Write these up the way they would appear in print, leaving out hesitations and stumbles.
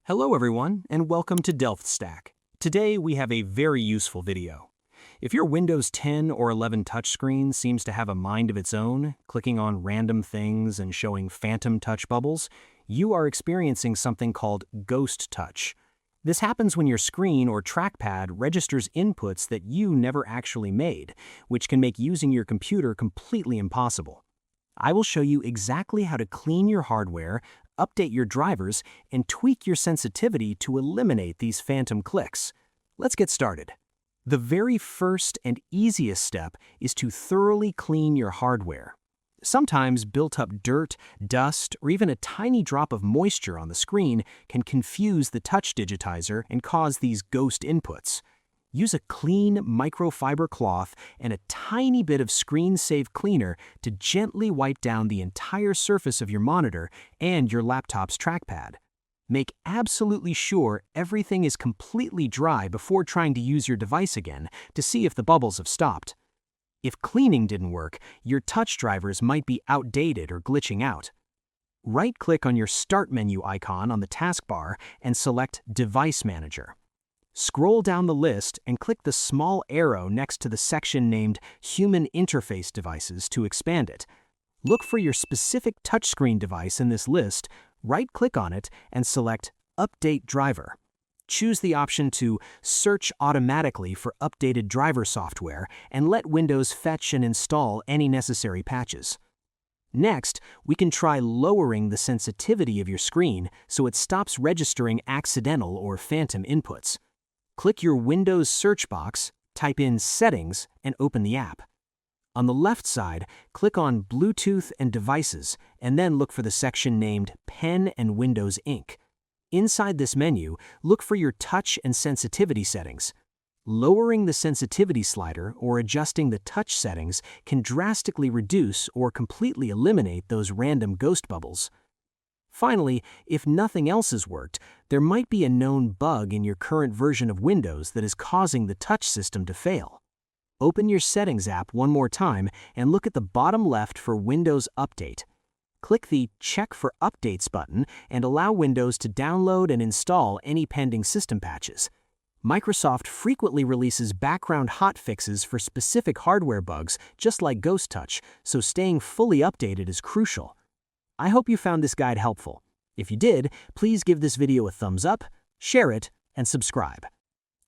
Hello everyone, and welcome to Delft Stack. Today we have a very useful video. If your Windows 10 or 11 touchscreen seems to have a mind of its own, clicking on random things and showing phantom touch bubbles, you are experiencing something called ghost touch. This happens when your screen or trackpad registers inputs that you never actually made, which can make using your computer completely impossible. I will show you exactly how to clean your hardware, update your drivers, and tweak your sensitivity to eliminate these phantom clicks. Let's get started. The very first and easiest step is to thoroughly clean your hardware. Sometimes built-up dirt, dust, or even a tiny drop of moisture on the screen can confuse the Touch Digitizer and cause these ghost inputs. Use a clean microfiber cloth and a tiny bit of screen-safe cleaner to gently wipe down the entire surface of your monitor and your laptop's trackpad. Make absolutely sure everything is completely dry before trying to use your device again to see if the bubbles have stopped. If cleaning didn't work, your touch drivers might be outdated or glitching out. Right-click on your Start menu icon on the taskbar and select Device Manager. Scroll down the list and click the small arrow next to the section named Human Interface Devices to expand it. Look for your specific touchscreen device in this list, right-click on it, and select Update Driver. Choose the option to search automatically for updated driver software and let Windows fetch and install any necessary patches. Next, we can try lowering the sensitivity of your screen so it stops registering accidental or phantom inputs. Click your Windows search box, type in Settings, and open the app. On the left side, click on Bluetooth and Devices, and then look for the section named Pen and Windows Ink. Inside this menu, look for your touch and sensitivity settings. Lowering the sensitivity slider or adjusting the touch settings can drastically reduce or completely eliminate those random ghost bubbles. Finally, if nothing else has worked, there might be a known bug in your current version of Windows that is causing the touch system to fail. Open your Settings app one more time and look at the bottom left for Windows Update. Click the Check for Updates button and allow Windows to download and install any pending system patches. Microsoft frequently releases background hotfixes for specific hardware bugs, just like Ghost Touch, so staying fully updated is crucial. I hope you found this guide helpful. If you did, please give this video a thumbs up, share it, and subscribe.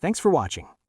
Thanks for watching.